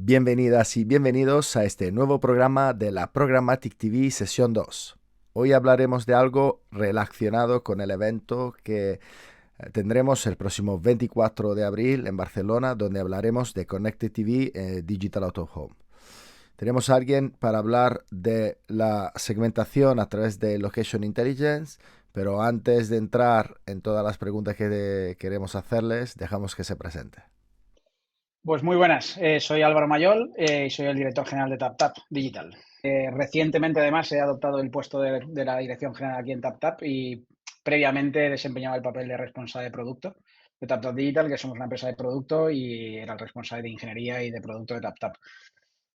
Bienvenidas y bienvenidos a este nuevo programa de la Programmatic TV Sesión 2. Hoy hablaremos de algo relacionado con el evento que tendremos el próximo 24 de abril en Barcelona, donde hablaremos de Connected TV Digital Out of Home. Tenemos a alguien para hablar de la segmentación a través de Location Intelligence, pero antes de entrar en todas las preguntas que queremos hacerles, dejamos que se presente. Pues muy buenas, soy Álvaro Mayol y soy el director general de TapTap Digital. Recientemente además he adoptado el puesto de la dirección general aquí en TapTap y previamente desempeñaba el papel de responsable de producto de TapTap Digital, que somos una empresa de producto, y era el responsable de ingeniería y de producto de TapTap.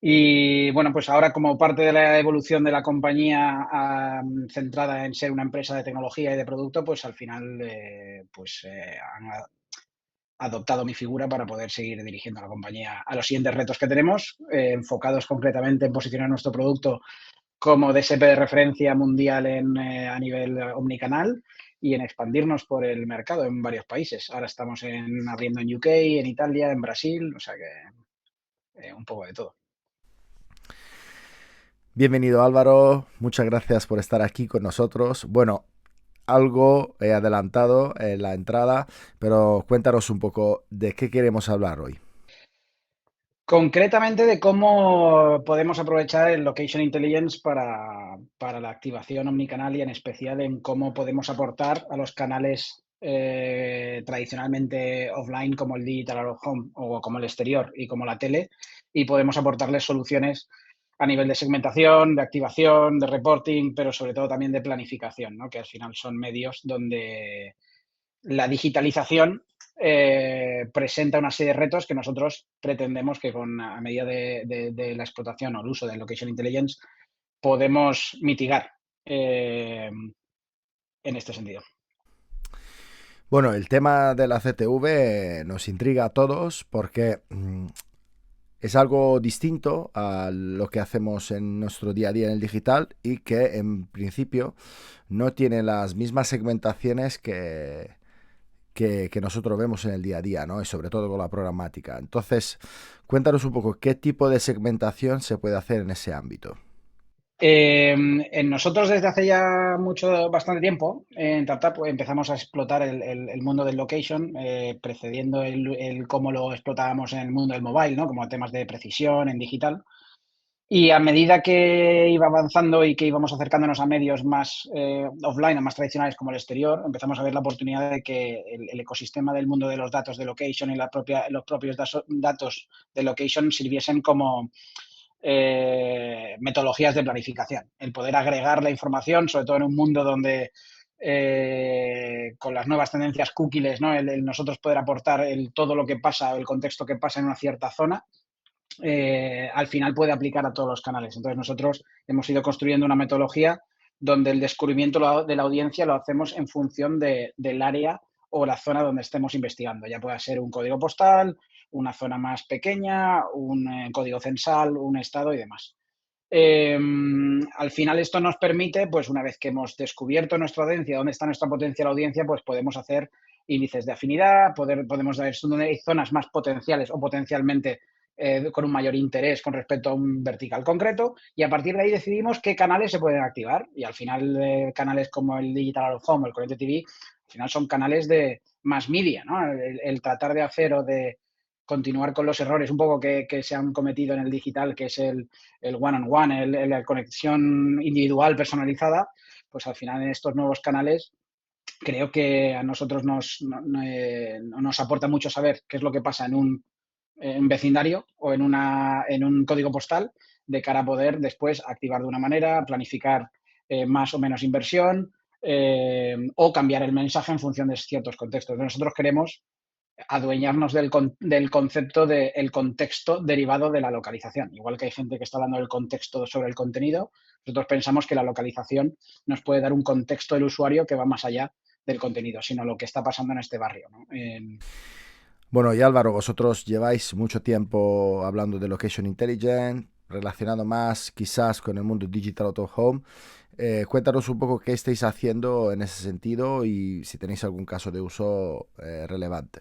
Y bueno, pues ahora como parte de la evolución de la compañía centrada en ser una empresa de tecnología y de producto, pues al final han adoptado mi figura para poder seguir dirigiendo a la compañía a los siguientes retos que tenemos, enfocados concretamente en posicionar nuestro producto como DSP de referencia mundial a nivel omnicanal y en expandirnos por el mercado en varios países. Ahora estamos abriendo en UK, en Italia, en Brasil, o sea que un poco de todo. Bienvenido Álvaro, muchas gracias por estar aquí con nosotros. Bueno, algo he adelantado en la entrada, pero cuéntanos un poco de qué queremos hablar hoy. Concretamente de cómo podemos aprovechar el Location Intelligence para la activación omnicanal y en especial en cómo podemos aportar a los canales tradicionalmente offline como el Digital Out of Home o como el exterior y como la tele, y podemos aportarles soluciones a nivel de segmentación, de activación, de reporting, pero sobre todo también de planificación, ¿no? Que al final son medios donde la digitalización presenta una serie de retos que nosotros pretendemos que a medida de la explotación o el uso de Location Intelligence podemos mitigar en este sentido. Bueno, el tema de la CTV nos intriga a todos porque es algo distinto a lo que hacemos en nuestro día a día en el digital y que en principio no tiene las mismas segmentaciones que nosotros vemos en el día a día, ¿no? Y sobre todo con la programática. Entonces, cuéntanos un poco qué tipo de segmentación se puede hacer en ese ámbito. En nosotros desde hace ya bastante tiempo, en TapTap pues, empezamos a explotar el mundo del location, precediendo el cómo lo explotábamos en el mundo del mobile, ¿no? Como temas de precisión en digital. Y a medida que iba avanzando y que íbamos acercándonos a medios más offline o más tradicionales como el exterior, empezamos a ver la oportunidad de que el ecosistema del mundo de los datos de location y los propios datos de location sirviesen como metodologías de planificación. El poder agregar la información, sobre todo en un mundo donde con las nuevas tendencias cookies, ¿no? Nosotros poder aportar todo lo que pasa o el contexto que pasa en una cierta zona, al final puede aplicar a todos los canales. Entonces nosotros hemos ido construyendo una metodología donde el descubrimiento de la audiencia lo hacemos en función del área o la zona donde estemos investigando. Ya pueda ser un código postal, una zona más pequeña, un código censal, un estado y demás. Al final esto nos permite, pues una vez que hemos descubierto nuestra audiencia, dónde está nuestra potencial audiencia, pues podemos hacer índices de afinidad, podemos ver dónde hay zonas más potenciales o potencialmente con un mayor interés con respecto a un vertical concreto, y a partir de ahí decidimos qué canales se pueden activar. Y al final canales como el Digital Out of Home o el Connected TV, al final son canales de más media, ¿no? El tratar de hacer o de continuar con los errores un poco que se han cometido en el digital, que es el one-on-one, la conexión individual personalizada, pues al final en estos nuevos canales creo que a nosotros nos aporta mucho saber qué es lo que pasa en un vecindario o en un código postal, de cara a poder después activar de una manera, planificar más o menos inversión o cambiar el mensaje en función de ciertos contextos. Nosotros queremos adueñarnos del concepto del contexto derivado de la localización. Igual que hay gente que está hablando del contexto sobre el contenido, nosotros pensamos que la localización nos puede dar un contexto del usuario que va más allá del contenido, sino lo que está pasando en este barrio, ¿no? Bueno, y Álvaro, vosotros lleváis mucho tiempo hablando de Location Intelligence, relacionado más quizás con el mundo Digital Out of Home. Cuéntanos un poco qué estáis haciendo en ese sentido y si tenéis algún caso de uso relevante.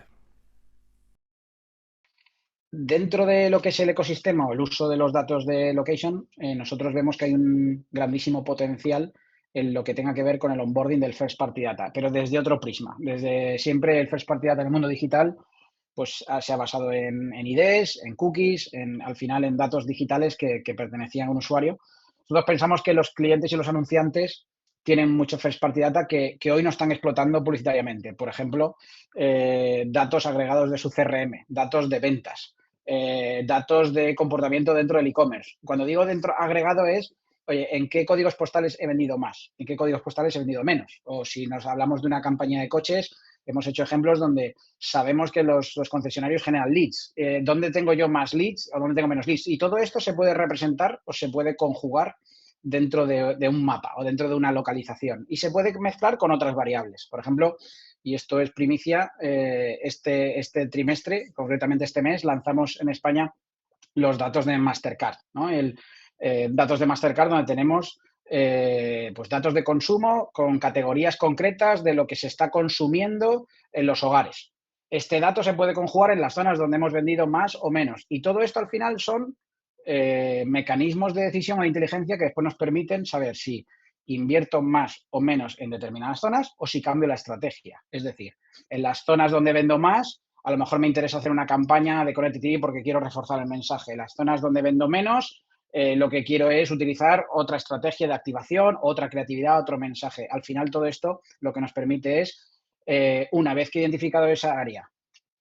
Dentro de lo que es el ecosistema o el uso de los datos de location, nosotros vemos que hay un grandísimo potencial en lo que tenga que ver con el onboarding del first party data, pero desde otro prisma. Desde siempre el first party data en el mundo digital pues se ha basado en IDs, en cookies, al final en datos digitales que pertenecían a un usuario. Nosotros pensamos que los clientes y los anunciantes tienen mucho first party data que hoy no están explotando publicitariamente. Por ejemplo, datos agregados de su CRM, datos de ventas, datos de comportamiento dentro del e-commerce. Cuando digo dentro agregado es, oye, ¿en qué códigos postales he vendido más? ¿En qué códigos postales he vendido menos? O si nos hablamos de una campaña de coches, hemos hecho ejemplos donde sabemos que los concesionarios generan leads. ¿Dónde tengo yo más leads o dónde tengo menos leads? Y todo esto se puede representar o se puede conjugar dentro de un mapa o dentro de una localización. Y se puede mezclar con otras variables. Por ejemplo, y esto es primicia, este trimestre, concretamente este mes, lanzamos en España los datos de Mastercard, ¿no? Datos de Mastercard donde tenemos pues datos de consumo con categorías concretas de lo que se está consumiendo en los hogares. Este dato se puede conjugar en las zonas donde hemos vendido más o menos. Y todo esto al final son mecanismos de decisión o de inteligencia que después nos permiten saber si invierto más o menos en determinadas zonas o si cambio la estrategia. Es decir, en las zonas donde vendo más, a lo mejor me interesa hacer una campaña de Connected TV porque quiero reforzar el mensaje. En las zonas donde vendo menos, lo que quiero es utilizar otra estrategia de activación, otra creatividad, otro mensaje. Al final todo esto lo que nos permite es, una vez que he identificado esa área,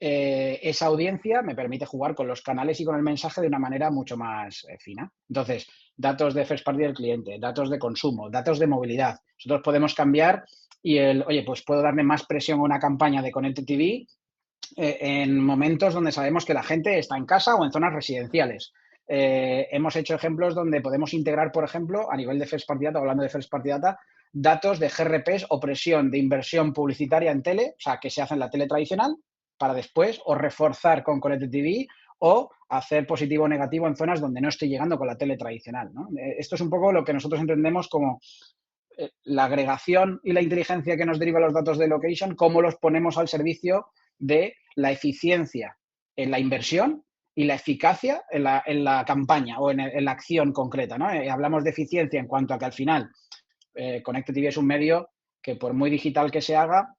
esa audiencia me permite jugar con los canales y con el mensaje de una manera mucho más fina. Entonces, datos de first party del cliente, datos de consumo, datos de movilidad. Nosotros podemos cambiar y oye, pues puedo darle más presión a una campaña de Connected TV en momentos donde sabemos que la gente está en casa o en zonas residenciales. Hemos hecho ejemplos donde podemos integrar, por ejemplo, a nivel de First Party Data, hablando de First Party Data, datos de GRPs o presión de inversión publicitaria en tele, o sea, que se hace en la tele tradicional, para después o reforzar con Connected TV o hacer positivo o negativo en zonas donde no estoy llegando con la tele tradicional, ¿no? Esto es un poco lo que nosotros entendemos como la agregación y la inteligencia que nos deriva los datos de location, cómo los ponemos al servicio de la eficiencia en la inversión y la eficacia en la campaña o en la acción concreta, ¿no? Hablamos de eficiencia en cuanto a que al final Connected TV es un medio que por muy digital que se haga,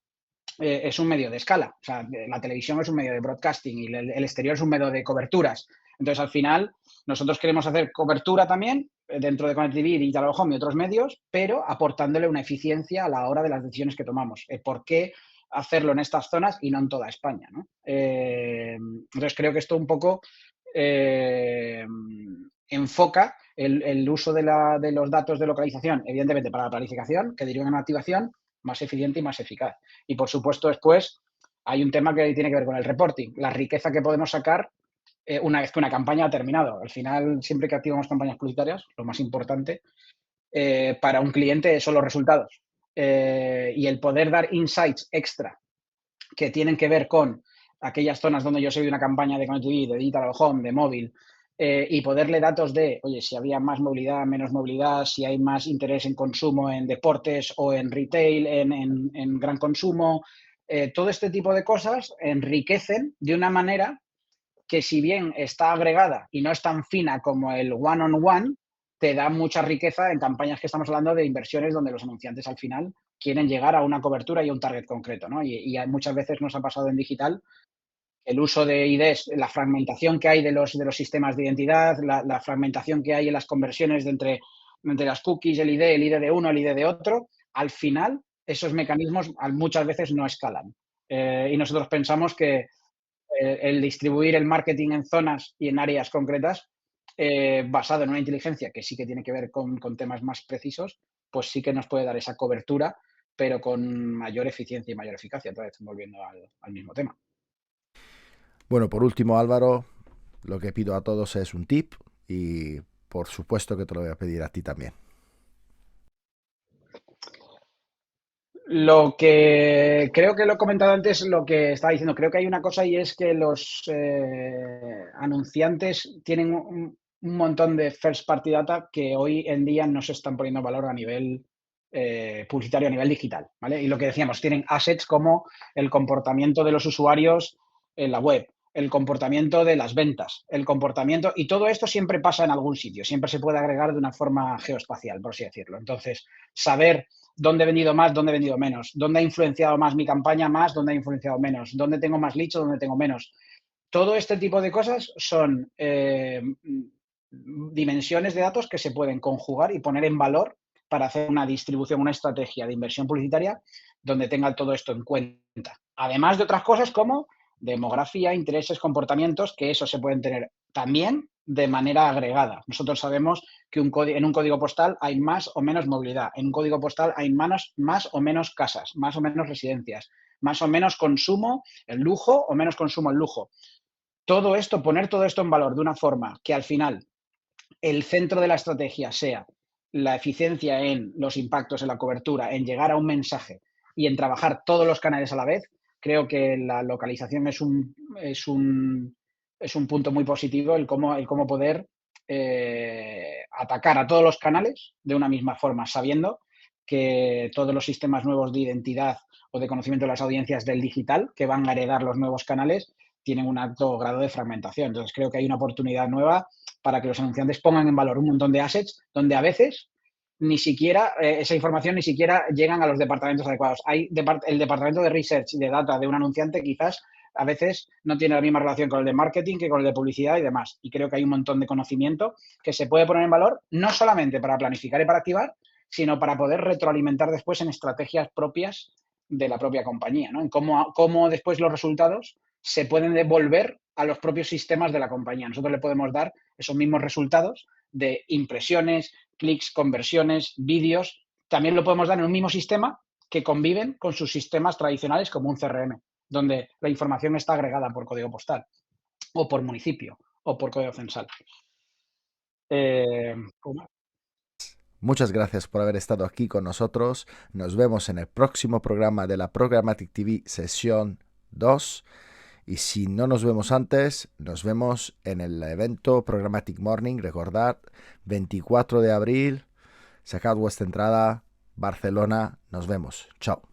es un medio de escala. O sea, la televisión es un medio de broadcasting y el exterior es un medio de coberturas. Entonces, al final, nosotros queremos hacer cobertura también dentro de Connect TV, Digital Out Home y otros medios, pero aportándole una eficiencia a la hora de las decisiones que tomamos. ¿Por qué hacerlo en estas zonas y no en toda España? ¿No? Entonces, creo que esto un poco enfoca el uso de los datos de localización, evidentemente para la planificación, que derivan en activación, más eficiente y más eficaz. Y por supuesto, después hay un tema que tiene que ver con el reporting, la riqueza que podemos sacar una vez que una campaña ha terminado. Al final, siempre que activamos campañas publicitarias, lo más importante para un cliente son los resultados. Y el poder dar insights extra que tienen que ver con aquellas zonas donde yo soy de una campaña de Connect TV, de Digital Out Home, de móvil, y poderle datos de, oye, si había más movilidad, menos movilidad, si hay más interés en consumo en deportes o en retail, en gran consumo, todo este tipo de cosas enriquecen de una manera que si bien está agregada y no es tan fina como el one-on-one, te da mucha riqueza en campañas que estamos hablando de inversiones donde los anunciantes al final quieren llegar a una cobertura y a un target concreto, ¿no? Y muchas veces nos ha pasado en digital el uso de IDs, la fragmentación que hay de los sistemas de identidad, la fragmentación que hay en las conversiones entre las cookies, el ID de uno, el ID de otro, al final esos mecanismos muchas veces no escalan. Y nosotros pensamos que el distribuir el marketing en zonas y en áreas concretas, basado en una inteligencia que sí que tiene que ver con temas más precisos, pues sí que nos puede dar esa cobertura, pero con mayor eficiencia y mayor eficacia. Otra vez volviendo al mismo tema. Bueno, por último, Álvaro, lo que pido a todos es un tip y por supuesto que te lo voy a pedir a ti también. Lo que creo que lo he comentado antes, lo que estaba diciendo, creo que hay una cosa y es que los anunciantes tienen un montón de first party data que hoy en día no se están poniendo en valor a nivel publicitario, a nivel digital, ¿vale? Y lo que decíamos, tienen assets como el comportamiento de los usuarios en la web, el comportamiento de las ventas, el comportamiento, y todo esto siempre pasa en algún sitio, siempre se puede agregar de una forma geoespacial, por así decirlo. Entonces, saber dónde he vendido más, dónde he vendido menos, dónde ha influenciado más mi campaña, más, dónde ha influenciado menos, dónde tengo más leads o dónde tengo menos. Todo este tipo de cosas son dimensiones de datos que se pueden conjugar y poner en valor para hacer una distribución, una estrategia de inversión publicitaria donde tenga todo esto en cuenta. Además de otras cosas como demografía, intereses, comportamientos, que eso se pueden tener también de manera agregada. Nosotros sabemos que en un código postal hay más o menos movilidad, en un código postal hay más o menos casas, más o menos residencias, más o menos consumo en lujo o menos consumo en lujo. Todo esto, poner todo esto en valor de una forma que al final el centro de la estrategia sea la eficiencia en los impactos, en la cobertura, en llegar a un mensaje y en trabajar todos los canales a la vez, creo que la localización es un punto muy positivo, el cómo poder atacar a todos los canales de una misma forma, sabiendo que todos los sistemas nuevos de identidad o de conocimiento de las audiencias del digital que van a heredar los nuevos canales tienen un alto grado de fragmentación. Entonces, creo que hay una oportunidad nueva para que los anunciantes pongan en valor un montón de assets donde a veces ni siquiera esa información ni siquiera llegan a los departamentos adecuados. El departamento de research y de data de un anunciante quizás a veces no tiene la misma relación con el de marketing que con el de publicidad y demás. Y creo que hay un montón de conocimiento que se puede poner en valor no solamente para planificar y para activar, sino para poder retroalimentar después en estrategias propias de la propia compañía, ¿no? En cómo después los resultados se pueden devolver a los propios sistemas de la compañía. Nosotros le podemos dar esos mismos resultados de impresiones, clics, conversiones, vídeos. También lo podemos dar en un mismo sistema que conviven con sus sistemas tradicionales como un CRM, donde la información está agregada por código postal o por municipio o por código censal. ¿Cómo? Muchas gracias por haber estado aquí con nosotros. Nos vemos en el próximo programa de la Programmatic TV sesión 2. Y si no nos vemos antes, nos vemos en el evento Programmatic Morning. Recordad, 24 de abril, sacad vuestra entrada, Barcelona. Nos vemos. Chao.